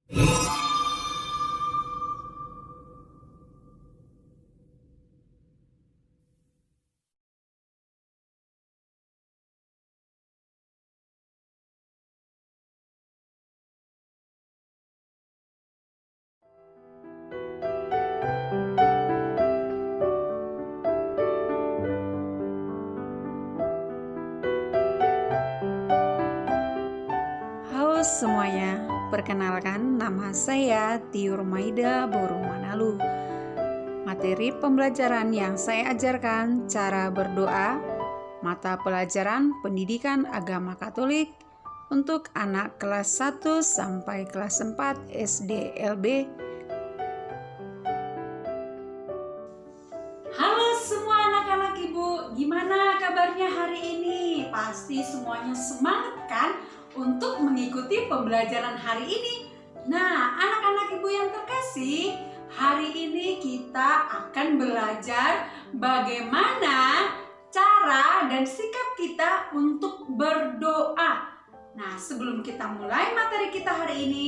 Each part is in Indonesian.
Halo semuanya, perkenalkan nama saya Tiur Maida Boru Manalu. Materi pembelajaran yang saya ajarkan cara berdoa, mata pelajaran pendidikan agama Katolik untuk anak kelas 1 sampai kelas 4 SD LB. Halo semua anak-anak ibu, gimana kabarnya hari ini? Pasti semuanya semangat kan untuk mengikuti pembelajaran hari ini. Nah, anak-anak ibu yang terkasih, hari ini kita akan belajar bagaimana cara dan sikap kita untuk berdoa. Nah, sebelum kita mulai materi kita hari ini,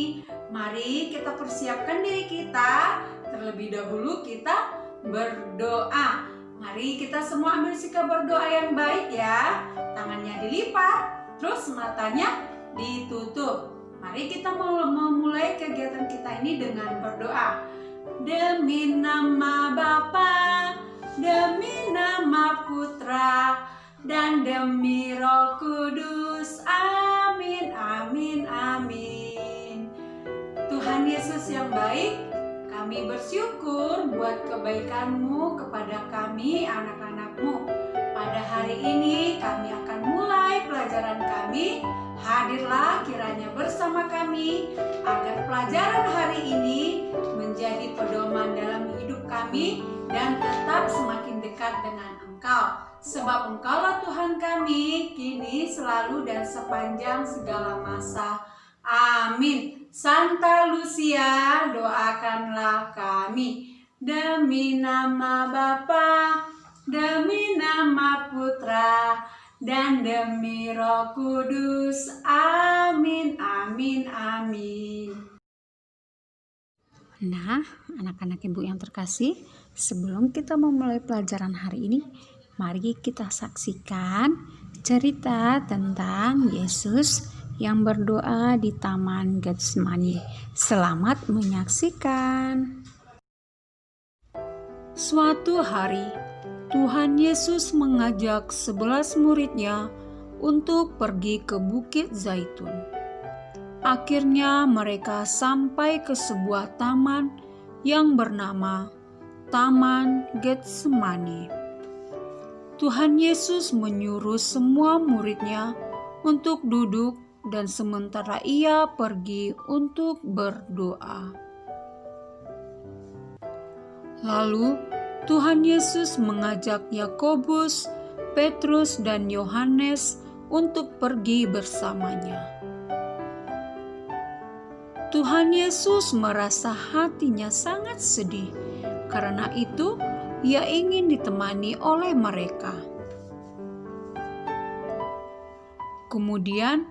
mari kita persiapkan diri kita. Terlebih dahulu kita berdoa. Mari kita semua ambil sikap berdoa yang baik ya. Tangannya dilipat, terus matanya ditutup. Mari kita memulai kegiatan kita ini dengan berdoa. Demi nama Bapa, demi nama Putra, dan demi Roh Kudus. Amin, amin, amin. Tuhan Yesus yang baik, kami bersyukur buat kebaikan-Mu kepada kami anak-anak-Mu. Pada hari ini kami akan mulai pelajaran kami. Hadirlah kiranya bersama kami agar pelajaran hari ini menjadi pedoman dalam hidup kami dan tetap semakin dekat dengan Engkau. Sebab Engkaulah Tuhan kami, kini, selalu, dan sepanjang segala masa. Amin. Santa Lucia, doakanlah kami. Demi nama Bapa, demi nama Putra, dan demi Roh Kudus. Amin, amin, amin. Nah, anak-anak ibu yang terkasih, sebelum kita memulai pelajaran hari ini, mari kita saksikan cerita tentang Yesus yang berdoa di Taman Getsemani. Selamat menyaksikan. Suatu hari, Tuhan Yesus mengajak 11 muridnya untuk pergi ke Bukit Zaitun. Akhirnya mereka sampai ke sebuah taman yang bernama Taman Getsemani. Tuhan Yesus menyuruh semua muridnya untuk duduk dan sementara ia pergi untuk berdoa. Lalu Tuhan Yesus mengajak Yakobus, Petrus, dan Yohanes untuk pergi bersamanya. Tuhan Yesus merasa hatinya sangat sedih, karena itu ia ingin ditemani oleh mereka. Kemudian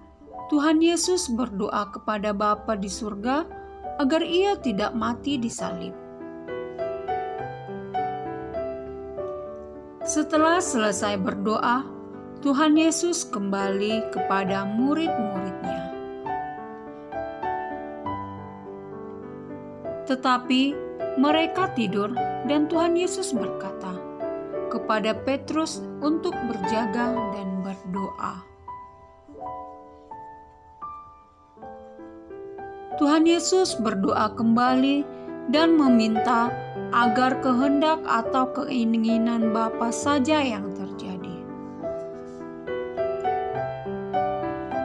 Tuhan Yesus berdoa kepada Bapa di surga agar ia tidak mati disalib. Setelah selesai berdoa, Tuhan Yesus kembali kepada murid-muridnya. Tetapi mereka tidur dan Tuhan Yesus berkata kepada Petrus untuk berjaga dan berdoa. Tuhan Yesus berdoa kembali dan meminta agar kehendak atau keinginan Bapa saja yang terjadi.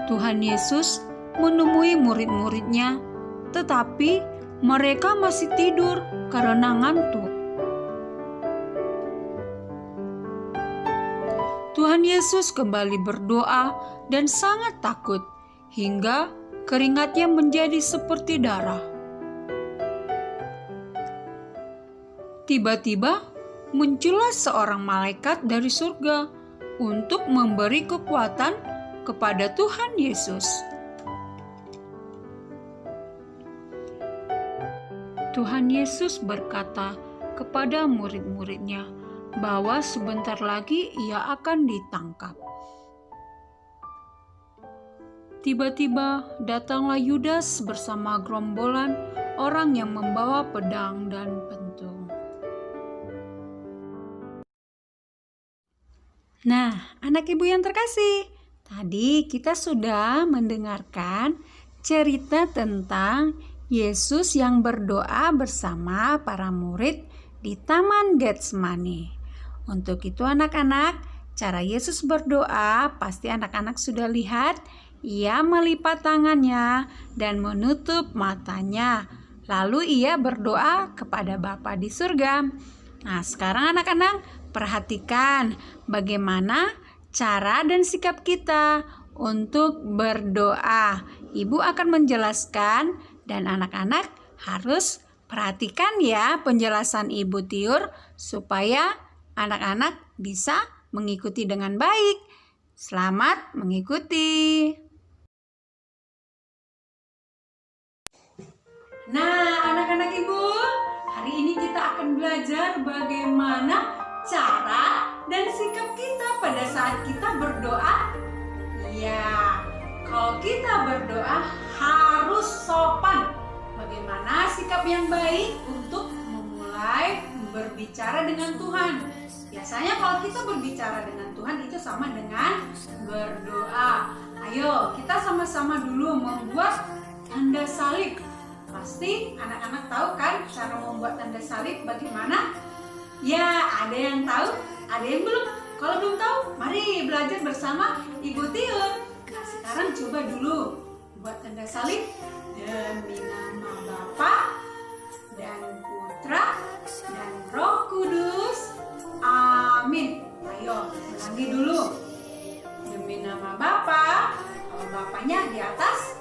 Tuhan Yesus menemui murid-muridnya, tetapi mereka masih tidur karena ngantuk. Tuhan Yesus kembali berdoa dan sangat takut, hingga keringatnya menjadi seperti darah. Tiba-tiba muncullah seorang malaikat dari surga untuk memberi kekuatan kepada Tuhan Yesus. Tuhan Yesus berkata kepada murid-muridnya bahwa sebentar lagi ia akan ditangkap. Tiba-tiba datanglah Yudas bersama gerombolan orang yang membawa pedang dan pentung. Nah, anak ibu yang terkasih, tadi kita sudah mendengarkan cerita tentang Yesus yang berdoa bersama para murid di Taman Getsemani. Untuk itu anak-anak, cara Yesus berdoa pasti anak-anak sudah lihat. Ia melipat tangannya dan menutup matanya. Lalu ia berdoa kepada Bapa di surga. Nah, sekarang anak-anak perhatikan bagaimana cara dan sikap kita untuk berdoa. Ibu akan menjelaskan dan anak-anak harus perhatikan ya penjelasan Ibu Tiur supaya anak-anak bisa mengikuti dengan baik. Selamat mengikuti. Nah, anak-anak ibu, hari ini kita akan belajar bagaimana cara dan sikap kita pada saat kita berdoa. Ya, kalau kita berdoa harus sopan. Bagaimana sikap yang baik untuk memulai berbicara dengan Tuhan. Biasanya kalau kita berbicara dengan Tuhan itu sama dengan berdoa. Ayo, kita sama-sama dulu membuat tanda salib. Pasti anak-anak tahu kan cara membuat tanda salib bagaimana? Ya, ada yang tahu, ada yang belum. Kalau belum tahu, mari belajar bersama Ibu Tiur. Nah, sekarang coba dulu buat tanda salib. Demi nama Bapa dan Putra dan Roh Kudus. Amin. Ayo, ulangi dulu. Demi nama Bapa, kalau Bapanya di atas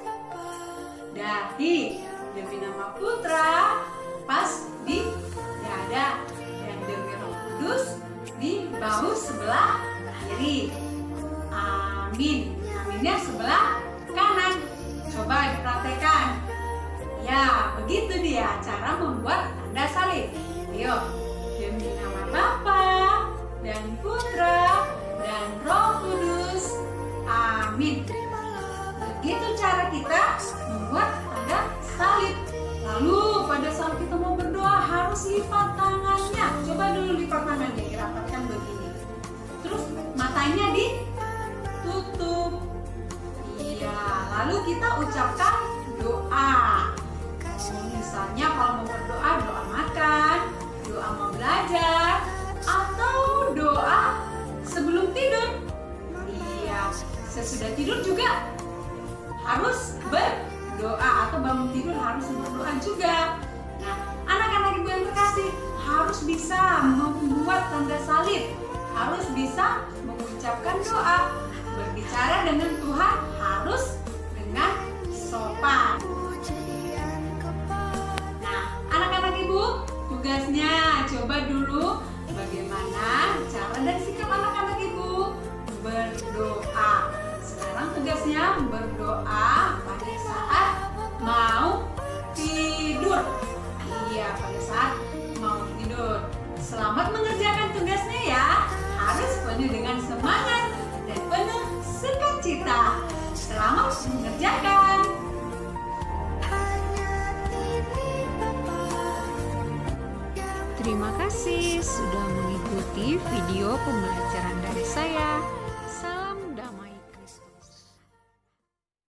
dahi. Demi nama Putra, pas di dada. Dan demi Roh Kudus, di bahu sebelah kiri. Amin. Aminnya sebelah kanan. Coba dipraktekkan. Ya, begitu dia cara membuat tanda salib. Ayo, demi nama Bapa dan Putra dan Roh Kudus. Amin. Begitu cara kita membuat tanda salib. Lalu pada saat kita mau berdoa harus lipat tangannya. Coba dulu lipat tangannya, dirapatkan begini. Terus matanya ditutup. Iya, lalu kita ucapkan doa. Misalnya kalau mau berdoa, doa makan, doa mau belajar, atau doa sebelum tidur. Iya, sesudah tidur juga harus berdoa atau bangun tidur harus berdoa juga. Nah, anak-anak ibu yang terkasih harus bisa membuat tanda salib, harus bisa mengucapkan doa, berbicara dengan Tuhan harus dengan sopan. Nah, anak-anak ibu, tugasnya coba dulu bagaimana cara dan sikap anak-anak ibu berdoa. Sekarang tugasnya berdoa pada saat mau tidur. Iya, pada saat mau tidur. Selamat mengerjakan tugasnya ya. Harus penuh dengan semangat dan penuh sukacita. Selamat mengerjakan. Terima kasih sudah mengikuti video pembelajaran dari saya.